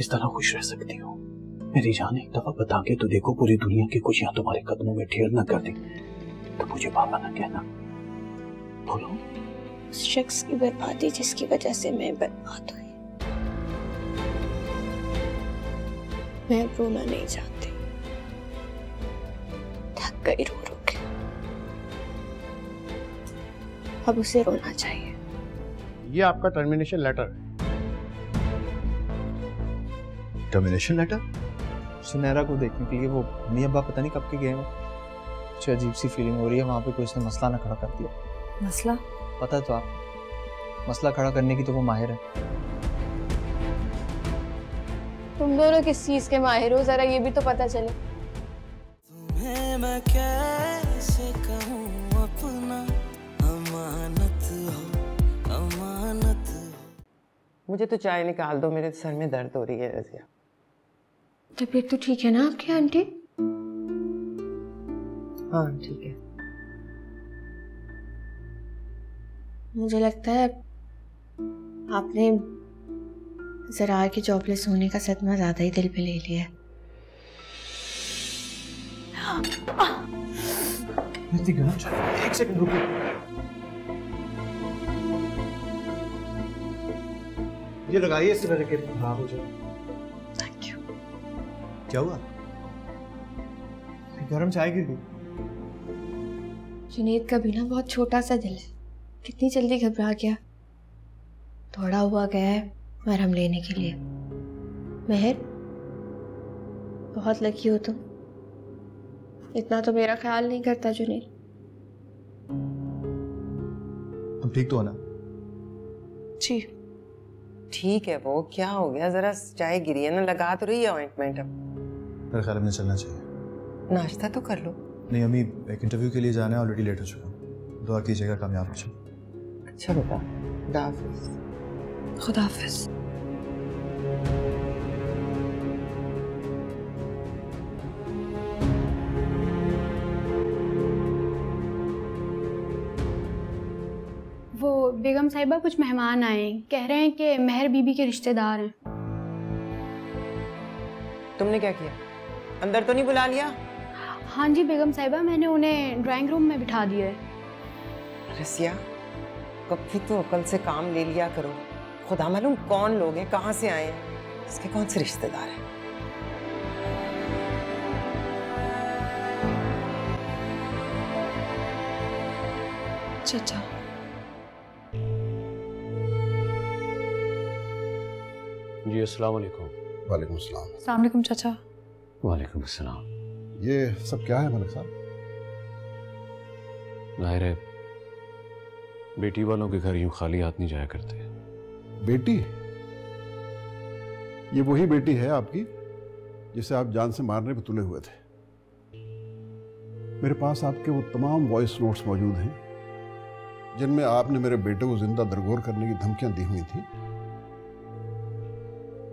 किस तरह खुश रह सकती हो? मेरी जान, एक दफा बता के तो देखो, पूरी दुनिया की खुशियां तुम्हारे कदमों में ढेर न कर दी तो मुझे पापा ना कहना। बोलो। उस शख्स की बर्बादी जिसकी वजह से मैं बर्बाद हुई। मैं रोना नहीं चाहती, थक गई रो रो के। अब उसे रोना चाहिए। ये आपका टर्मिनेशन लेटर है। Termination letter? सुनहरा को देखने के लिए वो मम्मी अब्बा पता नहीं कब के गए हैं। कुछ अजीब सी फीलिंग हो रही है, वहां पे कोई उसने मसला ना खड़ा कर दिया। मसला? पता है तो आप, मसला खड़ा करने की तो वो माहिर है। तुम दोनों किस चीज के माहिर हो, जरा ये भी तो पता चले। तुम्हें मैं कैसे कहूँ अपना, अमानत हो, अमानत हो। मुझे तो चाय निकाल दो, मेरे सर में दर्द हो रही है रज़िया। तबीयत तो ठीक है ना आपकी आंटी? हाँ ठीक है। मुझे लगता है आपने ज़रार के जॉबलेस होने का सदमा ज्यादा ही दिल पे ले लिया है। एक सेकंड रुको। ये लगाइए, इससे मेरे के खराब हो जाए। Thank you. क्या हुआ? गरम चाय गिर गई। जुनेद का भी ना बहुत छोटा सा दिल है, कितनी जल्दी घबरा गया। थोड़ा हुआ गया है मरहम लेने के लिए। मेहर, बहुत लकी हो तुम, इतना तो मेरा ख्याल नहीं करता जुनेद। हम ठीक तो हो ना? जी ठीक है। वो क्या हो गया, जरा चाय गिरी है ना, लगा तो रही है ऑइंटमेंट। अब मेरे ख्याल में चलना चाहिए। नाश्ता तो कर लो। नहीं अम्मी, एक इंटरव्यू के लिए जाना है, ऑलरेडी लेट हो चुका हूँ। दुआ कीजिएगा कामयाब हो जाऊँ। अच्छा बेटा, खुदा हाफिज। खुदा हाफिज। वो बेगम साहिबा, कुछ मेहमान आए, कह रहे हैं कि मेहर बीबी के रिश्तेदार हैं। तुमने क्या किया, अंदर तो नहीं बुला लिया? हाँ जी बेगम साहिबा, मैंने उन्हें ड्राइंग रूम में बिठा दिया है। रसिया, कभी तो अकल से काम ले लिया करो। खुदा मालूम कौन लोग हैं, कहाँ से आए हैं, इसके कौन से रिश्तेदार हैं। चाचा, जी अस्सलाम वालेकुम। वालेकुम अस्सलाम। अस्सलाम वालेकुम चाचा। वालेकुम अस्सलाम। ये सब क्या है मलिक साहब? जाहिर है बेटी वालों के घर यूं खाली हाथ नहीं जाया करते। बेटी? ये वही बेटी है आपकी जिसे आप जान से मारने पे तुले हुए थे। मेरे पास आपके वो तमाम वॉइस नोट्स मौजूद हैं जिनमें आपने मेरे बेटे को जिंदा दरगोर करने की धमकियां दी हुई थी।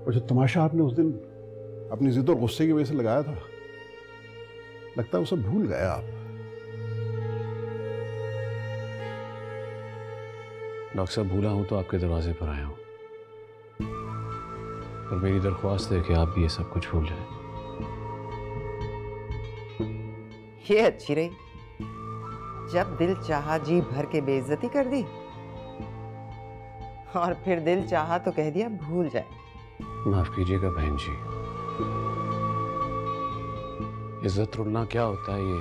और जो तमाशा आपने उस दिन अपनी जिद और गुस्से की वजह से लगाया था, लगता है उसे भूल गए आप। डॉक्टर साहब, भूला हूं तो आपके दरवाजे पर आया हूं, और मेरी दरख्वास्त है कि आप भी ये सब कुछ भूल जाएं। ये अच्छी रही, जब दिल चाहा जी भर के बेइज्जती कर दी, और फिर दिल चाहा तो कह दिया भूल जाए। माफ कीजिएगा बहन जी, इज्जत रुलना क्या होता है ये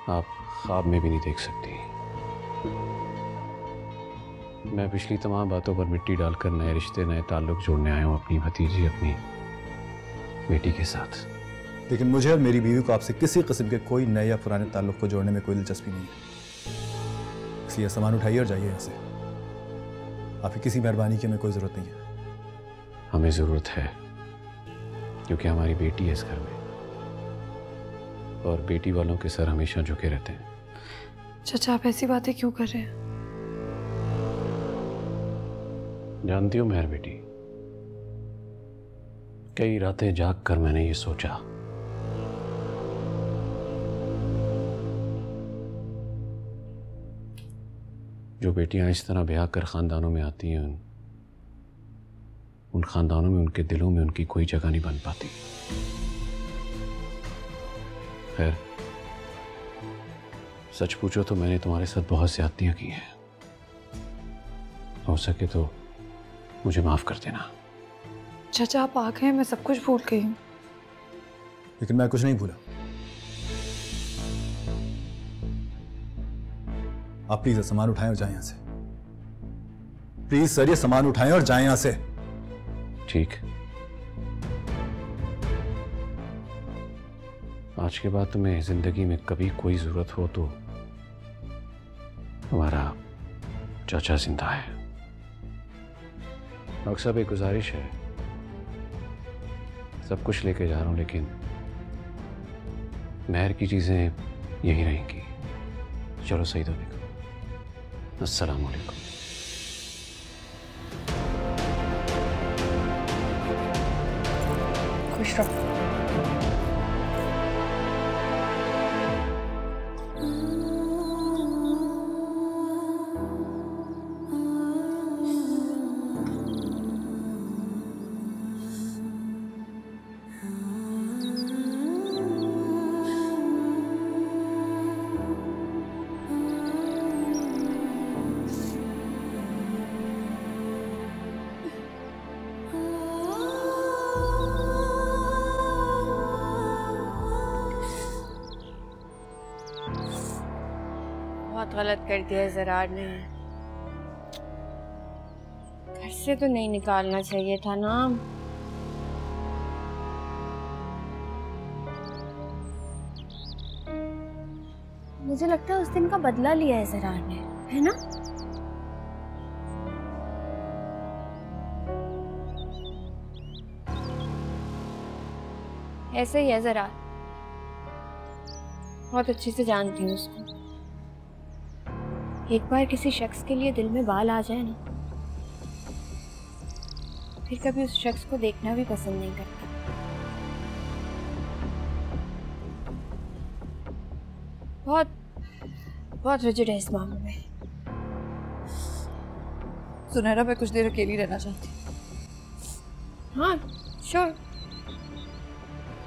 आप ख्वाब में भी नहीं देख सकती। मैं पिछली तमाम बातों पर मिट्टी डालकर नए रिश्ते, नए ताल्लुक जोड़ने आया हूँ अपनी भतीजी, अपनी बेटी के साथ। लेकिन मुझे और मेरी बीवी को आपसे किसी किस्म के कोई नए या पुराने ताल्लुक को जोड़ने में कोई दिलचस्पी नहीं है। इसलिए सामान उठाइए और जाइए यहाँ से। आपकी किसी मेहरबानी की हमें कोई ज़रूरत नहीं है। हमें ज़रूरत है, क्योंकि हमारी बेटी है इस घर में, और बेटी वालों के सर हमेशा झुके रहते हैं। चाचा, आप ऐसी बातें क्यों कर रहे हैं? जानती हो मेहर बेटी, कई रातें जाग कर मैंने ये सोचा जो बेटियां इस तरह ब्याह कर खानदानों में आती हैं, उन उन खानदानों में, उनके दिलों में उनकी कोई जगह नहीं बन पाती। खैर, सच पूछो तो मैंने तुम्हारे साथ बहुत ज्यादतियां की हैं। हो सके तो मुझे माफ कर देना। चाचा आप आ गए, मैं सब कुछ भूल गई हूँ। लेकिन मैं कुछ नहीं भूला। आप प्लीज ये सामान उठाएं और जाएं यहां से। प्लीज सर, ये सामान उठाएं और जाएं यहां से। ठीक, आज के बाद तुम्हें जिंदगी में कभी कोई जरूरत हो तो हमारा चाचा जिंदा है। डॉक्टर साहब, एक गुजारिश है, सब कुछ लेके जा रहा हूं लेकिन महर की चीजें यहीं रहेंगी। चलो सईदा बेगम, अस्सलाम वालेकुम। खुश रहो। बहुत गलत कर दिया ज़रार ने। घर से तो नहीं निकालना चाहिए था ना। मुझे लगता है उस दिन का बदला लिया है ज़रार ने, है ना? ऐसे ही है ज़रार, बहुत अच्छे से जानती हूँ उसको। एक बार किसी शख्स के लिए दिल में बाल आ जाए ना, फिर कभी उस शख्स को देखना भी पसंद नहीं करता। बहुत बहुत रिजिड है इस मामले में। सुनहरा, मैं कुछ देर अकेली रहना चाहती हूँ। हाँ श्योर,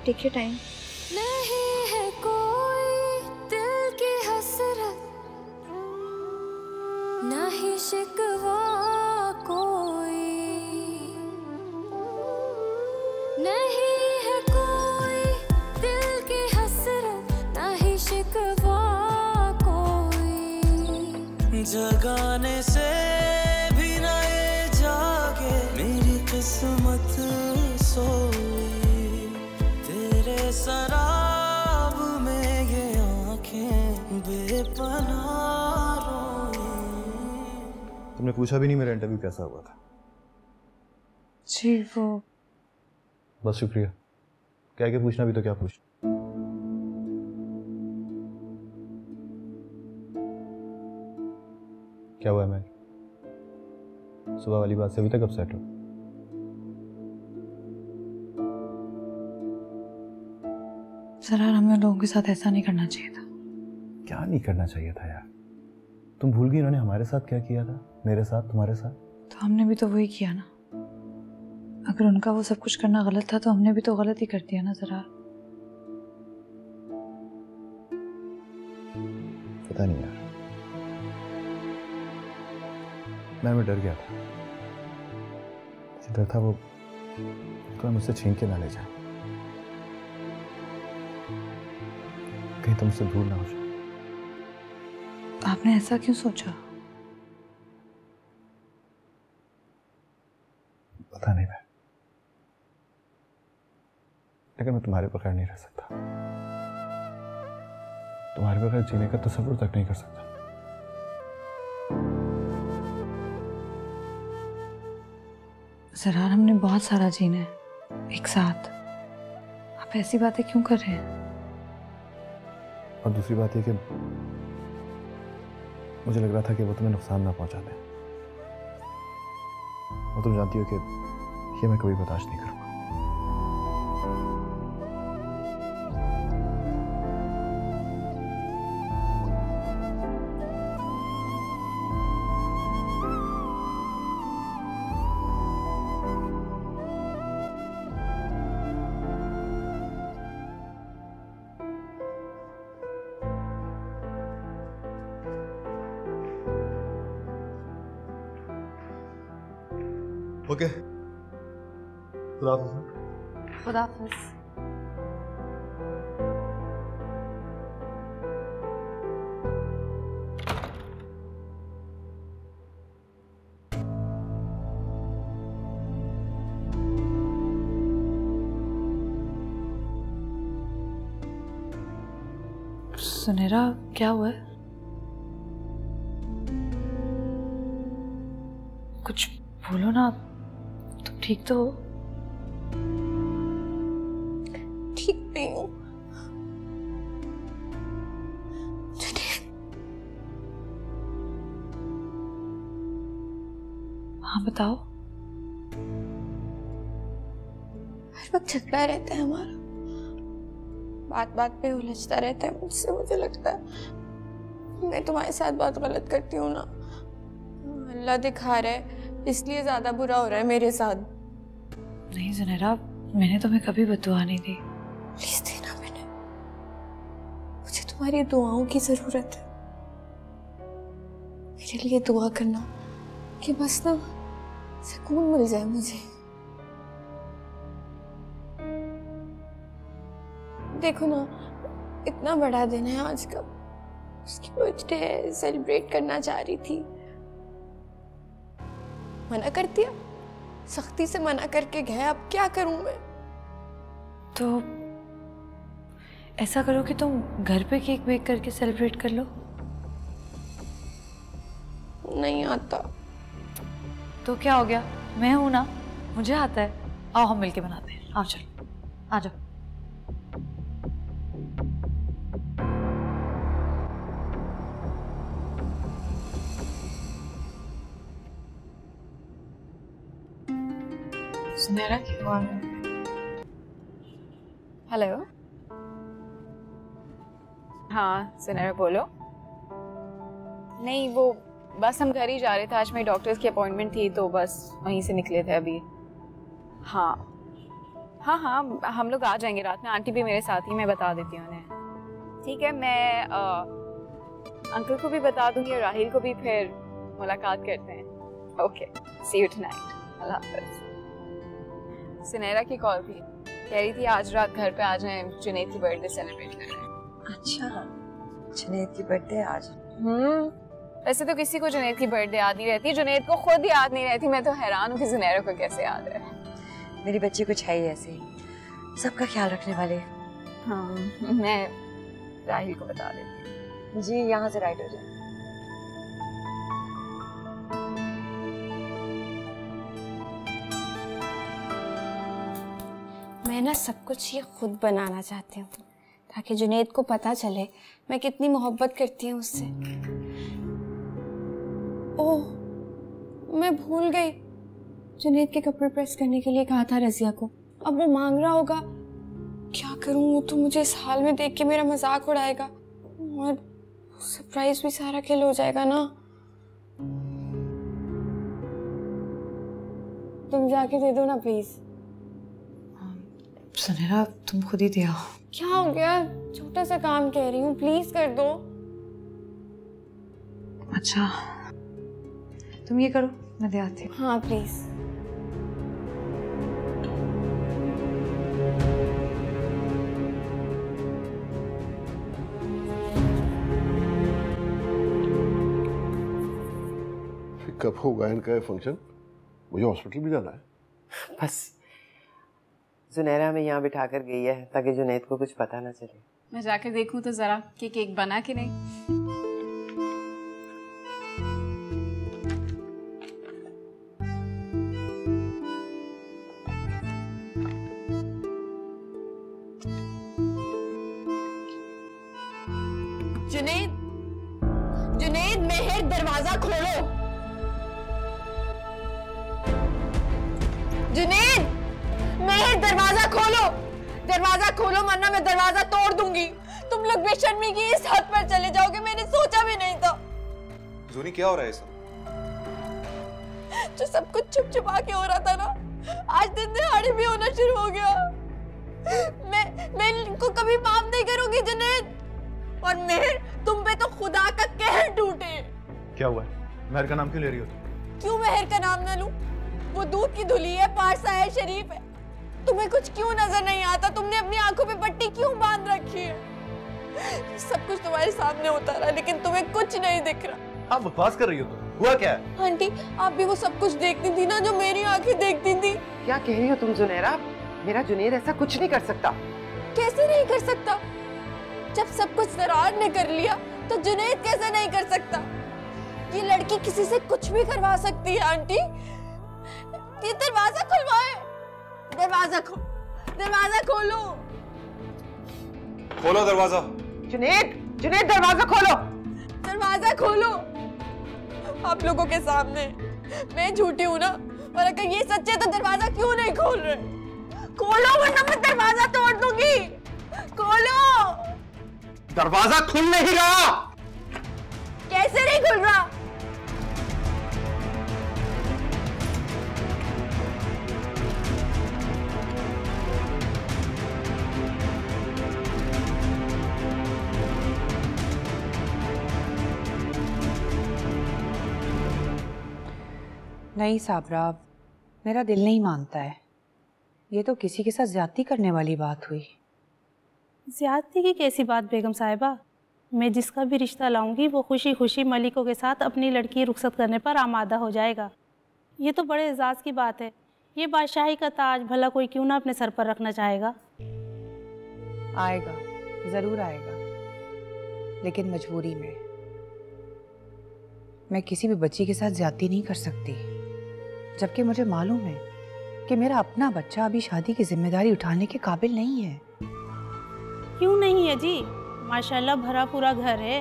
टेक योर टाइम। नहीं है कोई दिल की हसरत, नहीं शिकवा कोई, नहीं है कोई दिल की हसरत, नहीं शिकवा कोई। जगाने से भी न ये जागे मेरी किस्मत सोई, तेरे शराब में ये आंखें बेपनाह। तुमने पूछा भी नहीं मेरा इंटरव्यू कैसा हुआ था। जी वो बस शुक्रिया, क्या क्या पूछना भी तो क्या पूछ। क्या हुआ मैं सुबह वाली बात से अभी तक अपसेट हो? ज़रार, हमें लोगों के साथ ऐसा नहीं करना चाहिए था। क्या नहीं करना चाहिए था यार? तुम भूल गई उन्होंने हमारे साथ क्या किया था, मेरे साथ, तुम्हारे साथ। तो हमने भी तो वही किया ना। अगर उनका वो सब कुछ करना गलत था तो हमने भी तो गलत ही कर दिया ना ज़रार। पता नहीं यार, मैं डर गया था। मुझे डर था वो तुम्हें मुझसे छीन के ना ले जाए, कहीं तुमसे दूर ना हो जाए। आपने ऐसा क्यों सोचा? पता नहीं मैं, लेकिन मैं तुम्हारे बगैर नहीं रह सकता। तुम्हारे बगैर जीने का तसव्वुर तक नहीं कर सकता। ज़रार, हमने बहुत सारा जीना है एक साथ। आप ऐसी बातें क्यों कर रहे हैं? और दूसरी बात यह कि मुझे लग रहा था कि वो तुम्हें नुकसान ना पहुंचा दें, और तुम जानती हो कि ये मैं कभी बर्दाश्त नहीं करूंगा। ओके, खुदा हाफिज़। सुनहरा, क्या हुआ है? कुछ बोलो ना, तुम ठीक तो हो? ठीक नहीं हूँ। हाँ बताओ। हर वक्त झगड़ा रहता है हमारा, बात बात पे उलझता रहता है मुझसे। मुझे लगता है मैं तुम्हारे साथ बहुत गलत करती हूँ ना, अल्लाह दिखा रहा है, इसलिए ज्यादा बुरा हो रहा है मेरे साथ। नहीं सुनहरा, मैंने तुम्हें कभी बददुआ नहीं दी। प्लीज देना मैंने, मुझे तुम्हारी दुआओं की जरूरत है। मेरे लिए दुआ करना कि बस ना सुकून मिल जाए मुझे। देखो ना, इतना बड़ा दिन है आज का, उसकी बर्थडे है, सेलिब्रेट करना चाह रही थी, मना कर दिया, सख्ती से मना करके गए। अब क्या करूं मैं? तो ऐसा करो कि तुम घर पे केक बेक करके सेलिब्रेट कर लो। नहीं आता। तो क्या हो गया, मैं हूं ना, मुझे आता है। आओ हम मिलके बनाते हैं। आओ चलो, आ जाओ। सुनहरा की दुआ में। हेलो, हाँ सुनहरा बोलो। नहीं, वो बस हम घर ही जा रहे थे, आज मेरी डॉक्टर्स की अपॉइंटमेंट थी तो बस वहीं से निकले थे अभी। हाँ हाँ हाँ, हम लोग आ जाएंगे रात में, आंटी भी मेरे साथ ही, मैं बता देती हूँ उन्हें। ठीक है, मैं अंकल को भी बता दूंगी और राहिल को भी, फिर मुलाकात करते हैं। Okay, see you tonight. अल्लाह हाफ़िज़। सुनहरा की कॉल थी, कह रही थी आज रात घर पे आ जाएं, जुनैद की बर्थडे सेलिब्रेट कर रहे हैं। अच्छा, जुनैद की बर्थडे आज? वैसे तो किसी को जुनैद की बर्थडे याद नहीं रहती, जुनैद को खुद याद नहीं रहती। मैं तो हैरान हूँ कि सुनहरा को कैसे याद है। मेरी बच्ची कुछ है ही ऐसे, सबका ख्याल रखने वाले। हाँ, मैं राहिल को बता देती हूँ। जी, यहाँ से राइट हो जाए। मैं ना सब कुछ ये खुद बनाना चाहती हूँ ताकि जुनैद को पता चले मैं कितनी मोहब्बत करती हूँ उससे। ओह, मैं भूल गई, जुनैद के कपड़े प्रेस करने के लिए कहा था रजिया को। अब वो मांग रहा होगा, क्या करूँ? वो तो मुझे इस हाल में देख के मेरा मजाक उड़ाएगा और सरप्राइज भी सारा खेल हो जाएगा ना। तुम जाके दे दो ना प्लीज। सुनहरा, तुम खुद ही दिया। क्या हो गया? छोटा सा काम कह रही हूँ, प्लीज कर दो। अच्छा, तुम ये करो, मैं दे आती हूँ। हाँ प्लीज। कब होगा इनका फंक्शन? मुझे हॉस्पिटल भी जाना है। बस सुनहरा में यहाँ बिठा कर गई है ताकि जुनैद को कुछ पता ना चले। मैं जाकर देखूं तो जरा कि केक बना कि नहीं। जुनैद, जुनैद, मेहर, दरवाजा खोलो। जुनैद, मेहर, दरवाजा खोलो, दरवाजा खोलो वरना मैं दरवाजा तोड़ दूंगी। तुम लोग बेशर्मी की इस हद पर चले जाओगे, मैंने सोचा भी नहीं था। जूनी, क्या हो रहा है सब? जो सब कुछ छुप छुपा के हो रहा था ना, आज दिन दिहाड़े भी होना शुरू हो गया। मैं इनको कभी माफ नहीं करूंगी जुनैद। और मेहर, तुम पे तो खुदा का कहर टूटे। क्या हुआ है? मेहर का नाम क्यों ले रही हो तुम? क्यों मेहर का नाम ना लूं? वो दूध की धुली है, पारसा है, शरीफ है। तुम्हें कुछ क्यों नजर नहीं आता? तुमने अपनी आंखों पे पट्टी क्यों बांध रखी है? सब कुछ तुम्हारे सामने होता रहा, लेकिन तुम्हें कुछ नहीं दिख रहा। आप बकवास कर रही हो तो हुआ क्या है? आंटी, आप भी वो सब कुछ देखती थी ना जो मेरी आंखें देखती थी। क्या कह रही हो तुम जुनैरा? मेरा जुनैद ऐसा कुछ नहीं कर सकता। कैसे नहीं कर सकता? जब सब कुछ ज़रार ने कर लिया तो जुनैद कैसे नहीं कर सकता? ये लड़की किसी से कुछ भी करवा सकती है आंटी। ये दरवाजा खुलवाए, दरवाजा खोलो। खोलो दरवाजा। जुनैद, जुनैद दरवाजा खोलो। दरवाजा खोलो। आप लोगों के सामने मैं झूठी हूँ ना, और अगर ये सच्चे तो दरवाजा क्यों नहीं खोल रहे? खोलो वरना मैं दरवाजा तोड़ दूंगी। खोलो। दरवाजा खुल नहीं रहा। कैसे नहीं खुल रहा? नहीं साबरा, मेरा दिल नहीं मानता है। ये तो किसी के साथ ज्यादती करने वाली बात हुई। ज्यादती की कैसी बात बेगम साहिबा? मैं जिसका भी रिश्ता लाऊंगी वो खुशी खुशी मलिकों के साथ अपनी लड़की रुखसत करने पर आमादा हो जाएगा। ये तो बड़े एजाज़ की बात है। ये बादशाही का ताज भला कोई क्यों ना अपने सर पर रखना चाहेगा। आएगा, ज़रूर आएगा, लेकिन मजबूरी में। मैं किसी भी बच्ची के साथ ज्यादती नहीं कर सकती, जबकि मुझे मालूम है कि मेरा अपना बच्चा अभी शादी की जिम्मेदारी उठाने के काबिल नहीं है। क्यों नहीं है जी? माशाल्लाह भरा पूरा घर है।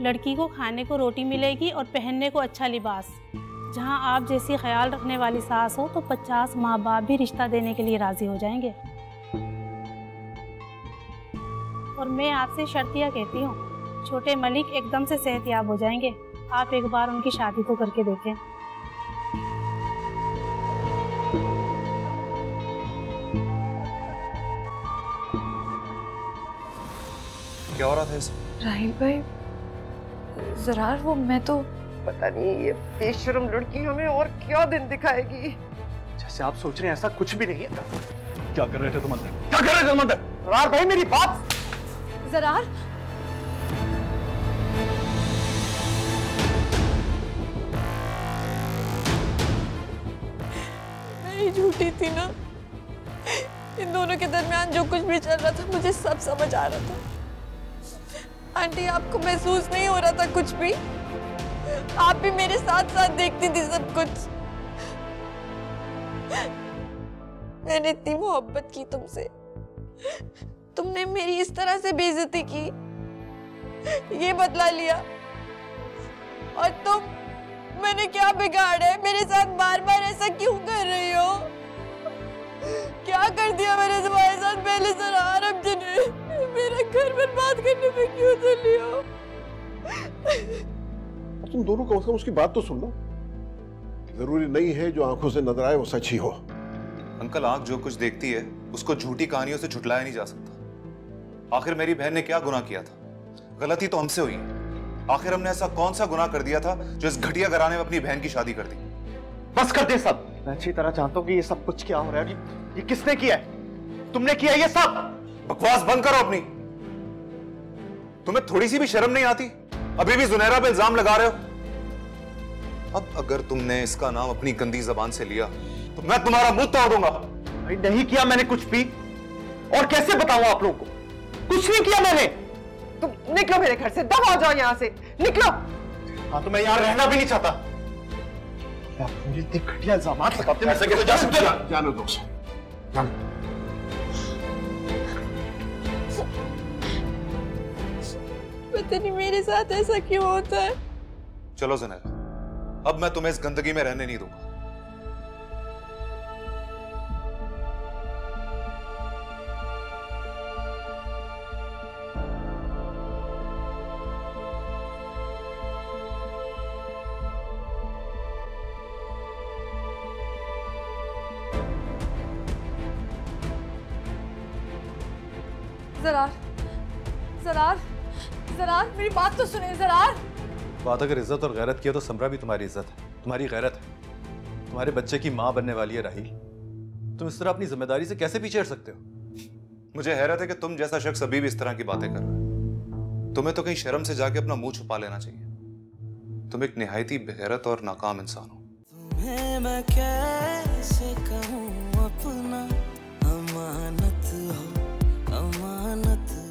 लड़की को खाने को रोटी मिलेगी और पहनने को अच्छा लिबास। जहां आप जैसी ख्याल रखने वाली सास हो तो 50 माँ बाप भी रिश्ता देने के लिए राजी हो जाएंगे। और मैं आपसे शर्तिया कहती हूँ, छोटे मलिक एकदम से सेहतयाब हो जाएंगे। आप एक बार उनकी शादी तो करके देखें। क्या हो रहा था इसमें? राहिल भाई, ज़रार वो मैं तो पता नहीं ये बेशर्म लड़की हमें और क्या दिन दिखाएगी। जैसे आप सोच रहे हैं ऐसा कुछ भी नहीं है। क्या कर रहे थे तुम अंदर? क्या कर रहे थे तुम अंदर? ज़रार भाई मेरी बात। ज़रार, मैं झूठी थी ना। इन दोनों के दरमियान जो कुछ भी चल रहा था मुझे सब समझ आ रहा था। आंटी, आपको महसूस नहीं हो रहा था कुछ भी? आप भी मेरे साथ साथ देखती थी सब कुछ। मैंने इतनी मोहब्बत की तुमसे, तुमने मेरी इस तरह से बेइज्जती की, ये बदला लिया। और तुम, मैंने क्या बिगाड़ा है? मेरे साथ बार बार ऐसा क्यों कर रही हो? क्या कर दिया मैंने तुम्हारे साथ? पहले ज़रार, अब जुनैद। मेरा घर बर्बाद करने पे क्यों चली हो? तुम दोनों को उसकी बात तो सुन लो। जरूरी नहीं है जो आंखों से नजर आए वो सच ही हो। अंकल, आंख जो कुछ देखती है उसको झूठी कहानियों से झुठलाया नहीं जा सकता। आखिर मेरी बहन ने क्या गुनाह किया था? गलती तो हमसे हुई है। आखिर हमने ऐसा कौन सा गुनाह कर दिया था जो इस घटिया घराने में अपनी बहन की शादी कर दी? बस कर दे सब। मैं अच्छी तरह जानता हूँ कि ये सब कुछ क्या हो रहा है। ये किसने किया है? तुमने किया ये सब? बकवास बंद करो अपनी। तुम्हें थोड़ी सी भी शर्म नहीं आती? अभी भी जुनैरा पे इल्जाम लगा रहे हो। अब अगर तुमने इसका नाम अपनी गंदी जबान से लिया तो मैं तुम्हारा मुंह तोड़ दूंगा। भाई नहीं किया मैंने कुछ भी। और कैसे बताऊं आप लोगों को? कुछ नहीं किया मैंने। तुम निकलो मेरे घर से, दफा हो जाओ यहाँ से, निकलो। हाँ तो मैं यहाँ रहना भी नहीं चाहता। आप मुझे इतने घटिया इल्जाम लगाते हैं, ऐसे कैसे जा सकते हो? जानो दो उसे। पता नहीं मेरे साथ ऐसा क्यों होता है। चलो जुनैरा, अब मैं तुम्हें इस गंदगी में रहने नहीं दूंगा। ज़रार, ज़रार, ज़रार, मेरी बात तो सुने ज़रार। बात अगर इज्जत और गैरत की है तो समरा भी तुम्हारी इज्जत है, तुम्हारी गैरत है। तुम्हारे बच्चे की माँ बनने वाली है राहील, तुम इस तरह अपनी जिम्मेदारी से कैसे पीछे हट सकते हो? मुझे हैरत है कि तुम जैसा शख्स अभी भी इस तरह की बातें कर रहे हो। तुम्हें तो कहीं शर्म से जाके अपना मुंह छुपा लेना चाहिए। तुम एक निहायती बेगैरत और नाकाम इंसान हो। तुम्हें मैं कैसे कहूँ अपना, अमानत हो, अमानत हो।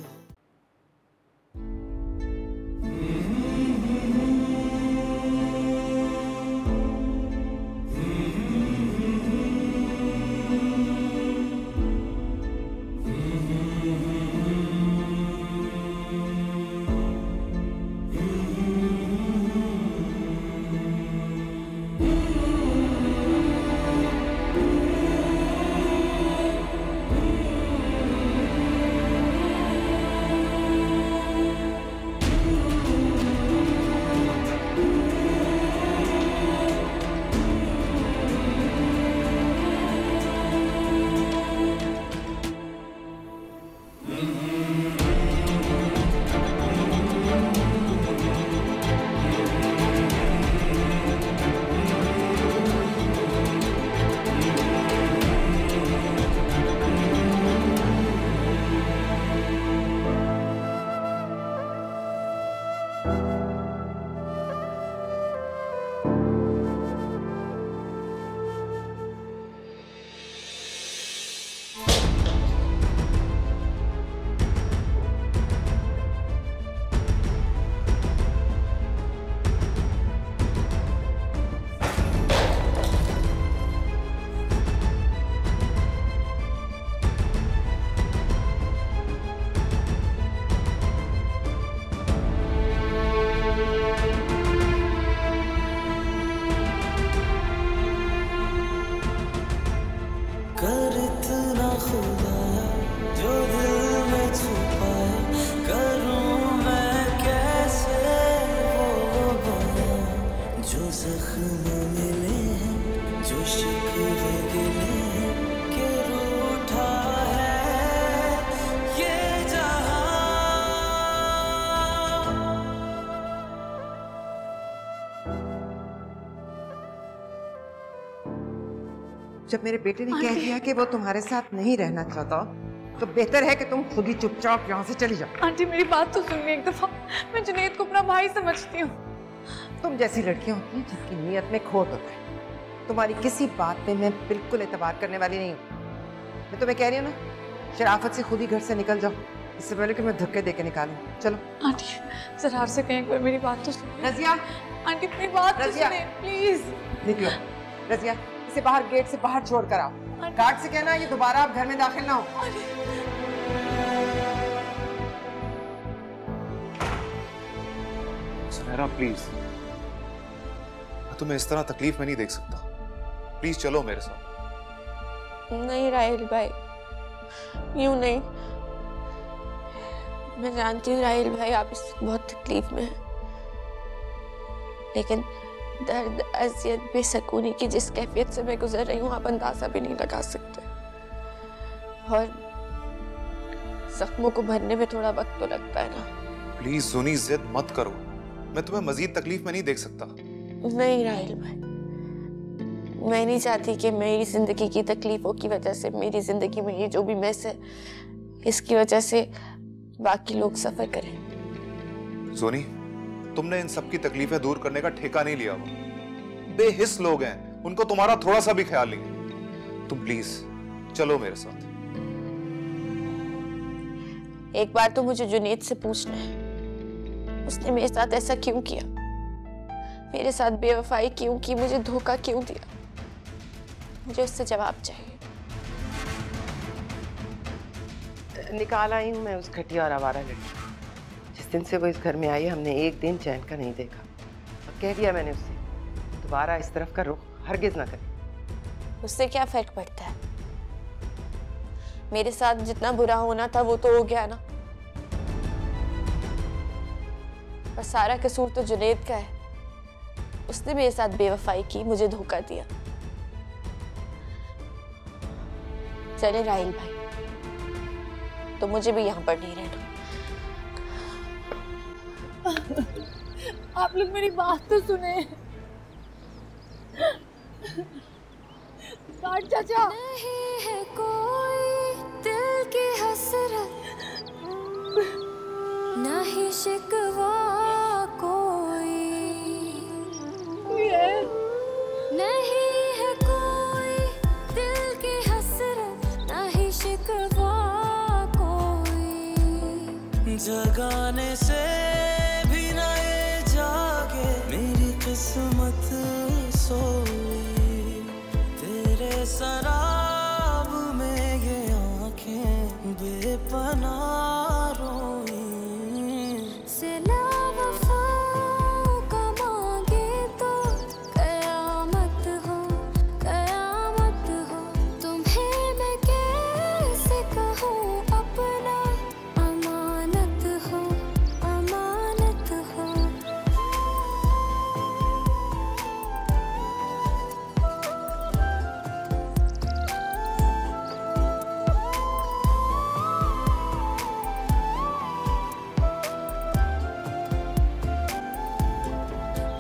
कर इतना खुदाया जो दिल में छुपाया, करूं मैं कैसे वो बयां, जो जख्म मिले हैं, जो शिकवे गिले हैं, कि रूठा है ये जहां। जब मेरे बेटे ने कह दिया कि वो तुम्हारे साथ नहीं रहना चाहता, तो बेहतर है कि तुम खुद ही चुपचाप यहाँ से चली जाओ। आंटी मेरी बात तो सुनिए एक दफा, मैं जुनैद को अपना भाई समझती हूँ। तुम जैसी लड़कियां होती हैं जिसकी नीयत में खोट होता है। तुम्हारी किसी बात पे मैं बिल्कुल एतबार करने वाली नहीं हूँ। मैं तुम्हें कह रही हूँ ना, शराफत से खुद ही घर से निकल जाओ, इससे पहले कि मैं धक्के देके निकालूं। चलो आंटी जरार से कहीं एक बार मेरी बात तो सुनिए। रजिया, आंटी मेरी बात तो सुनिए प्लीज। निकलो रजिया, इसे बाहर गेट से बाहर छोड़ कर आओ। गार्ड से कहना ये दोबारा आप घर में दाखिल ना हो। सुनहरा प्लीज, मैं तुम्हें इस तरह तकलीफ में नहीं देख सकता। प्लीज चलो मेरे साथ। नहीं राहिल भाई, यूं नहीं। मैं जानती हूँ राहिल भाई आप इस बहुत तकलीफ में हैं, लेकिन दर्द, अज़ियत, बेसकूनी की जिस कैफियत से मैं गुजर रही हूँ आप अंदाजा भी नहीं लगा सकते। और जख्मों को भरने में थोड़ा वक्त तो लगता है ना। प्लीज सुनी, जिद मत करो। मैं तुम्हें मजीद तकलीफ में नहीं देख सकता। नहीं राहिल भाई, मैं नहीं चाहती कि मेरी जिंदगी की तकलीफों की वजह से, मेरी जिंदगी में ये जो भी मैस है, इसकी वजह से बाकी लोग सफर करें। सोनी, तुमने इन सब की तकलीफें दूर करने का ठेका नहीं लिया हुआ। बेहिस लोग हैं, उनको तुम्हारा थोड़ा सा भी ख्याल नहीं है। तुम प्लीज चलो मेरे साथ। एक बार तो मुझे जुनैद से पूछना है, उसने मेरे साथ ऐसा क्यों किया, मेरे साथ बेवफाई क्यों की, मुझे धोखा क्यों दिया। मुझे उससे जवाब चाहिए। निकाल आई हूँ मैं उस घटिया और आवारा लड़की। जिस दिन से वो इस घर में आई, हमने एक दिन चैन का नहीं देखा। और कह दिया मैंने उससे, दोबारा इस तरफ का रुख हरगिज ना करे। उससे क्या फर्क पड़ता है? मेरे साथ जितना बुरा होना था वो तो हो गया ना। और सारा कसूर तो जुनैद का है। उसने मेरे साथ बेवफाई की, मुझे धोखा दिया। चले राहिल भाई, तो मुझे भी यहाँ पर नहीं रहना। आप लोग मेरी बात तो सुने। चाचा। नहीं है कोई दिल की हसरत, नहीं शिकवा कोई, नहीं है कोई दिल की हसरत, नहीं शिकवा कोई। जगाने से भी न ये जागे मेरी किस्मत सोई, तेरे शराब में ये आंखें बेपनाह रोई। सिला वफाओं का मांगे तो कयामत हो, कयामत हो। तुम्हें मैं कैसे कहूँ अपना, अमानत हो, अमानत हो।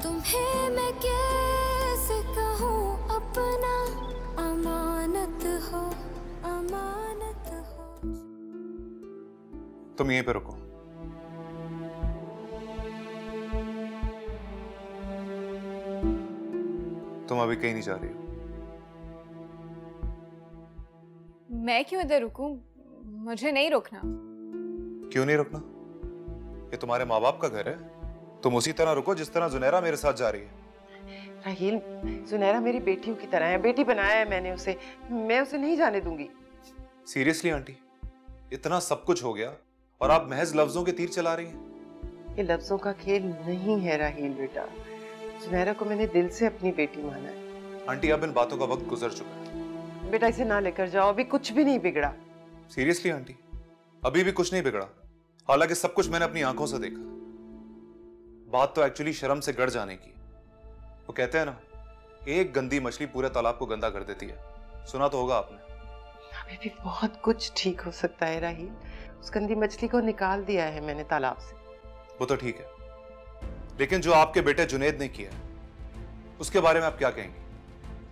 तुम्हें मैं कैसे कहूँ अपना, अमानत हो, अमानत हो। तुम यहीं पे रुको। तुम अभी कहीं नहीं जा रही हो। मैं क्यों इधर रुकूं? मुझे नहीं रुकना। क्यों नहीं रुकना? ये तुम्हारे माँ बाप का घर है। तुम उसी तरह रुको जिस तरह जुनैरा मेरे साथ जा रही है। राहील, जुनैरा मेरी बेटियों की तरह है, बेटी बनाया है मैंने उसे, मैं उसे नहीं जाने दूंगी। सीरियसली आंटी, इतना सब कुछ हो गया और आप महज लफ्जों के तीर चला रही हैं। ये लफ्जों का खेल नहीं है राहील बेटा, जुनैरा को मैंने दिल से अपनी बेटी माना है। आंटी, अब इन बातों का वक्त गुजर चुका है। बेटा इसे ना लेकर जाओ, अभी कुछ भी नहीं बिगड़ा। सीरियसली आंटी, अभी भी कुछ नहीं बिगड़ा, हालांकि सब कुछ मैंने अपनी आंखों से देखा। बात तो एक्चुअली शर्म से गड़ जाने की। वो कहते हैं ना, एक गंदी मछली पूरे तालाब को गंदा कर देती है। सुना तो होगा आपने। अभी भी बहुत कुछ ठीक हो सकता है राहील, उस गंदी मछली को निकाल दिया है मैंने तालाब से। वो तो ठीक है, लेकिन जो आपके बेटे जुनैद ने किया उसके बारे में आप क्या कहेंगे?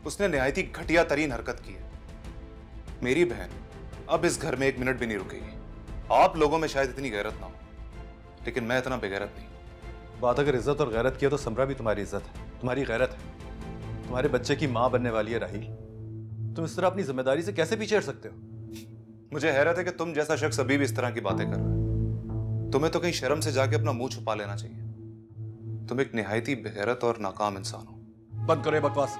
उसने निहायती घटिया तरीन हरकत की है। मेरी बहन अब इस घर में एक मिनट भी नहीं रुकेगी। आप लोगों में शायद इतनी गैरत ना हो, लेकिन मैं इतना बेगैरत नहीं। बात अगर इज्जत और गैरत की है तो समरा भी तुम्हारी इज्जत है, तुम्हारी गैरत है। तुम्हारे बच्चे की माँ बनने वाली है राहील, तुम इस तरह अपनी जिम्मेदारी से कैसे पीछे हट सकते हो? मुझे हैरत है कि तुम जैसा शख्स अभी भी इस तरह की बातें कर रहे हो। तुम्हें तो कहीं शर्म से जाके अपना मुंह छुपा लेना चाहिए। तुम एक निहायती बेगैरत और नाकाम इंसान हो। बंद करो ये बकवास।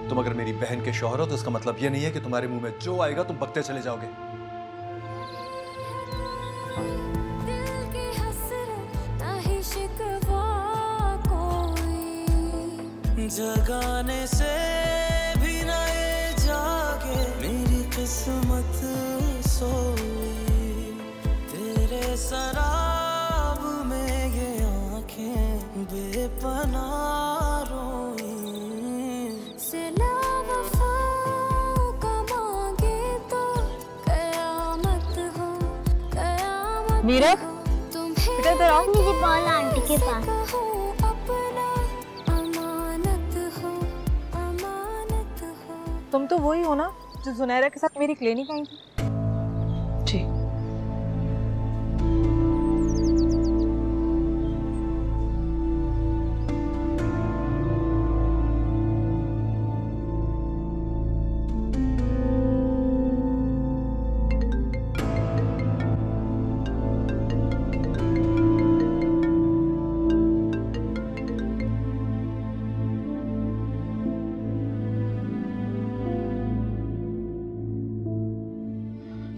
तुम अगर मेरी बहन के शौहर हो तो इसका मतलब यह नहीं है कि तुम्हारे मुंह में जो आएगा तुम बकते चले जाओगे। दिल की हसरत, नहीं शिकवा कोई। जगाने से भी न ये जागे मेरी किस्मत सोई, तेरे शराब में ये आंखें बेपनाह रोई। सिला वफाओं का मांगे तो कयामत हो, कयामत नीरज, हो। तुम्हें बेटा इधर आओ। मुझे कॉल आंटी के पास। कहूँ अपना, अमानत हो, अमानत हो। तुम तो वही हो ना जो जुनैरा के साथ मेरी क्लिनिक आई थी? जी।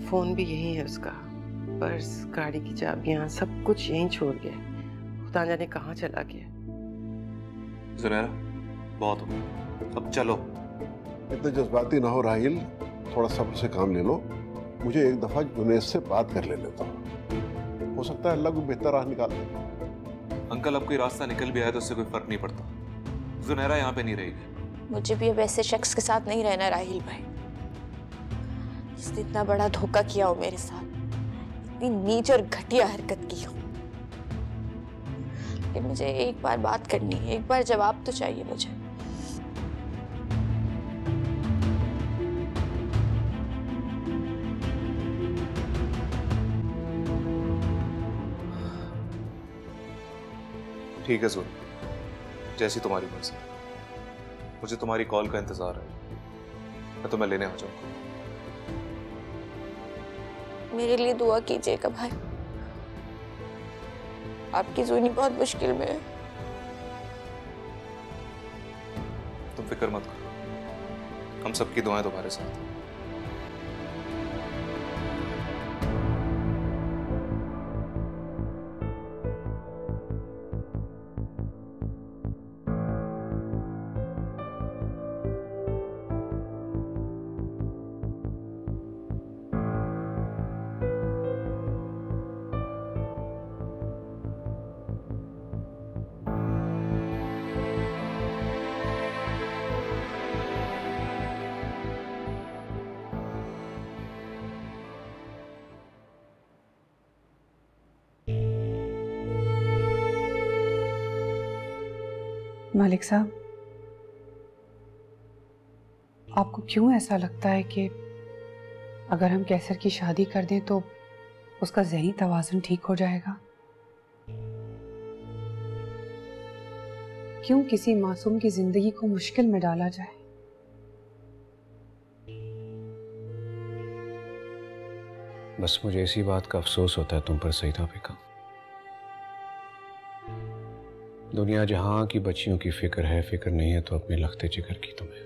फोन भी यही है उसका, पर्स, गाड़ी की चाबियां, सब कुछ यहीं छोड़ गया। खुदा जाने कहाँ चला गया। जुनैरा, बहुत हो गया, अब चलो। इतने जज्बाती ना हो राहील, थोड़ा सब्र से काम ले लो। मुझे एक दफा जुनैद से बात कर ले लेता हूँ, हो सकता है अल्लाह को बेहतर राह निकाल दे। अंकल, अब कोई रास्ता निकल भी आया तो उससे कोई फर्क नहीं पड़ता। जुनैरा यहाँ पे नहीं रहेगी। मुझे भी अब ऐसे शख्स के साथ नहीं रहना राहील भाई, जिसने इतना बड़ा धोखा किया हो मेरे साथ, इतनी नीच और घटिया हरकत की हो। लेकिन मुझे एक बार बात करनी है, एक बार जवाब तो चाहिए मुझे। ठीक है सूरज, जैसी तुम्हारी मर्जी। मुझे तुम्हारी कॉल का इंतजार है, मैं तुम्हें लेने आ जाऊंगा। मेरे लिए दुआ कीजिएगा भाई, आपकी जूनी बहुत मुश्किल में है। तुम फिक्र मत करो, हम सबकी दुआएं तुम्हारे साथ हैं। मालिक साहब, आपको क्यों ऐसा लगता है कि अगर हम कैसर की शादी कर दें तो उसका ज़हनी तवाज़ुन ठीक हो जाएगा? क्यों किसी मासूम की जिंदगी को मुश्किल में डाला जाए? बस मुझे इसी बात का अफसोस होता है तुम पर सईदा बेगम। दुनिया जहां की बच्चियों की फिक्र है, फिक्र नहीं है तो अपने लखते जिगर की तुम्हें।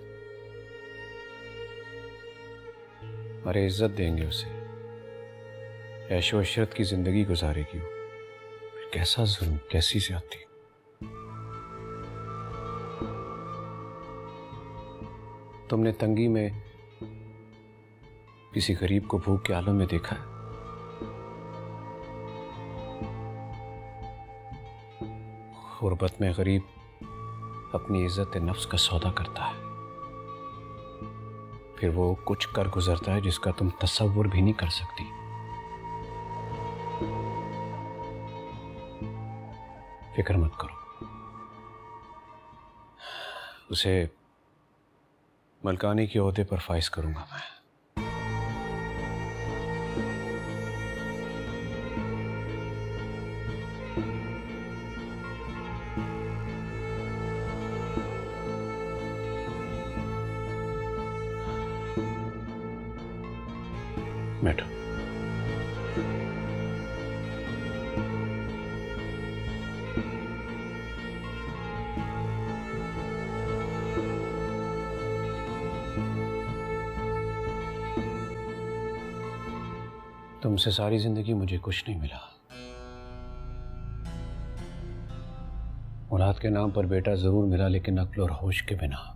अरे इज्जत देंगे उसे, ऐशो अशरत की जिंदगी गुजारेगी वो, फिर कैसा जुल्म, कैसी ज्यादती। तुमने तंगी में किसी गरीब को भूख के आलम में देखा है? गुर्बत में गरीब अपनी इज्जत नफ्स का सौदा करता है, फिर वो कुछ कर गुजरता है जिसका तुम तसव्वुर भी नहीं कर सकती। फिक्र मत करो, उसे मलकानी के ओहदे पर फाइज करूंगा मैं। बैठो। तुमसे सारी जिंदगी मुझे कुछ नहीं मिला। औलाद के नाम पर बेटा जरूर मिला, लेकिन अक्ल और होश के बिना।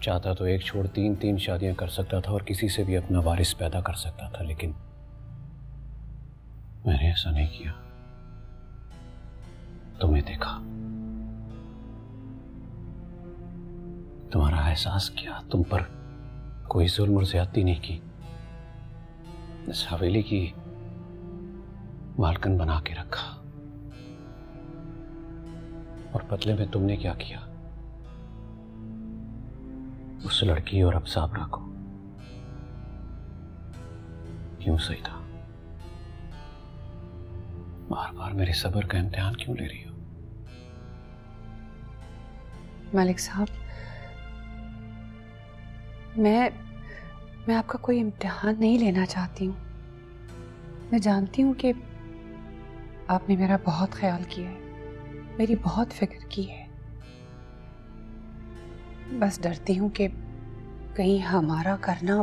चाहता तो एक छोड़ तीन शादियां कर सकता था और किसी से भी अपना वारिस पैदा कर सकता था, लेकिन मैंने ऐसा नहीं किया। तुम्हें देखा, तुम्हारा एहसास किया, तुम पर कोई जुल्म और ज्यादती नहीं की। इस हवेली की मालकन बना के रखा, और बदले में तुमने क्या किया? उस लड़की और अब साबरा को। क्यों सईदा, बार बार मेरे सब्र का इम्तिहान क्यों ले रही हो? मालिक साहब, मैं आपका कोई इम्तिहान नहीं लेना चाहती हूँ। मैं जानती हूँ कि आपने मेरा बहुत ख्याल किया है, मेरी बहुत फिक्र की है। बस डरती हूँ कि कहीं हमारा करना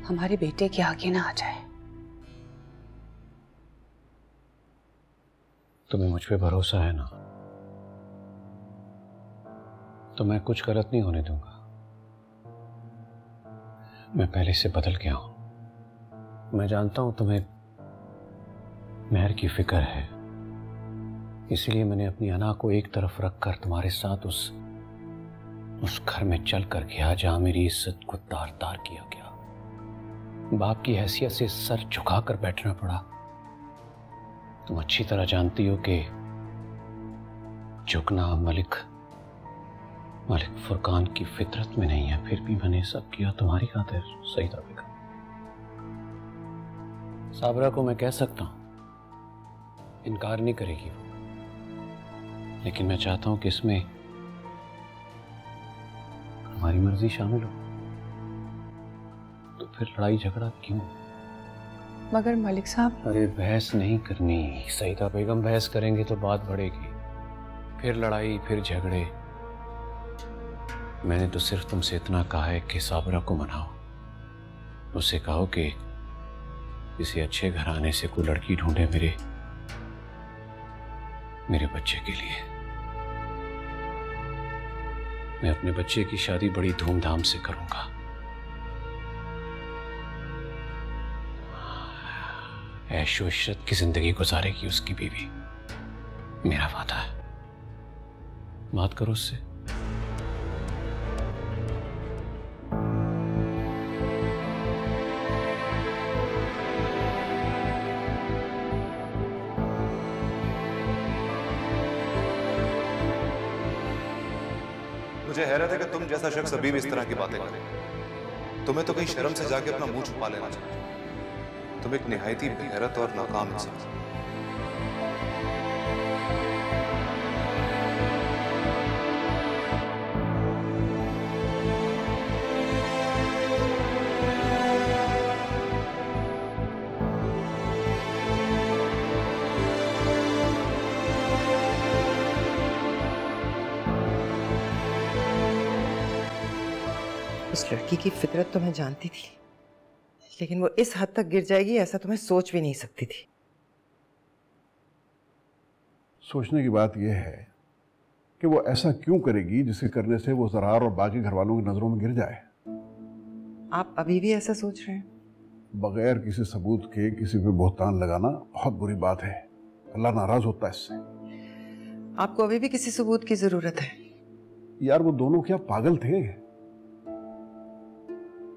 हमारे बेटे के आगे ना आ जाए। तुम्हें मुझ पे भरोसा है ना, तो मैं कुछ गलत नहीं होने दूंगा। मैं पहले से बदल गया हूं। मैं जानता हूं तुम्हें मेहर की फिक्र है, इसलिए मैंने अपनी अना को एक तरफ रखकर तुम्हारे साथ उस घर में चल कर गया जहां मेरी इज्जत को तार तार किया गया। बाप की हैसियत से सर झुकाकर बैठना पड़ा। तुम अच्छी तरह जानती हो कि झुकना मलिक फुरकान की फितरत में नहीं है, फिर भी मैंने सब किया तुम्हारी खातिर सईदा बेगम। साबरा को मैं कह सकता हूं इनकार नहीं करेगी वो, लेकिन मैं चाहता हूं कि इसमें हमारी मर्जी शामिल हो। तो फिर लड़ाई झगड़ा क्यों? मगर मलिक साहब, अरे बहस नहीं करनी सईदा बेगम, बहस करेंगे तो बात बढ़ेगी, फिर लड़ाई, फिर झगड़े। मैंने तो सिर्फ तुमसे इतना कहा है कि साबरा को मनाओ, उससे कहो कि किसी अच्छे घराने से कोई लड़की ढूंढे मेरे बच्चे के लिए। मैं अपने बच्चे की शादी बड़ी धूमधाम से करूंगा। ऐशो इशरत की जिंदगी गुजारेगी उसकी बीवी, मेरा वादा है। बात करो उससे। मुझे हैरत है कि तुम जैसा शख्स अभी भी इस तरह की बातें करे। तुम्हें तो कहीं शर्म से जाके अपना मुंह छुपा लेना चाहिए। तुम एक निहायती बेगैरत और नाकाम इंसान। उस लड़की की फितरत तो मैं जानती थी, लेकिन वो इस हद तक गिर जाएगी ऐसा तो मैं सोच भी नहीं सकती थी। सोचने की बात यह है कि वो ऐसा क्यों करेगी जिसके करने से वो ज़रार और बाकी घर वालों की नजरों में गिर जाए। आप अभी भी ऐसा सोच रहे हैं? बगैर किसी सबूत के किसी पे बोहतान लगाना बहुत बुरी बात है। अल्लाह नाराज होता है इससे। आपको अभी भी किसी सबूत की जरूरत है? यार वो दोनों क्या पागल थे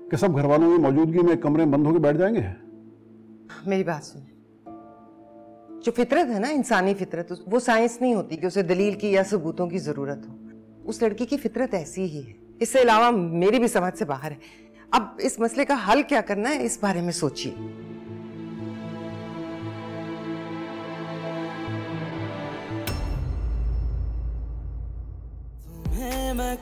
कि सब घर वालों की मौजूदगी में कमरे में बंद होकर बैठ जाएंगे? मेरी बात सुनिए, जो फितरत है ना, इंसानी फितरत, वो साइंस नहीं होती कि उसे दलील की या सबूतों की जरूरत हो। उस लड़की की फितरत ऐसी ही है। इससे अलावा मेरी भी समझ से बाहर है। अब इस मसले का हल क्या करना है इस बारे में सोचिए। तुम्हें मैं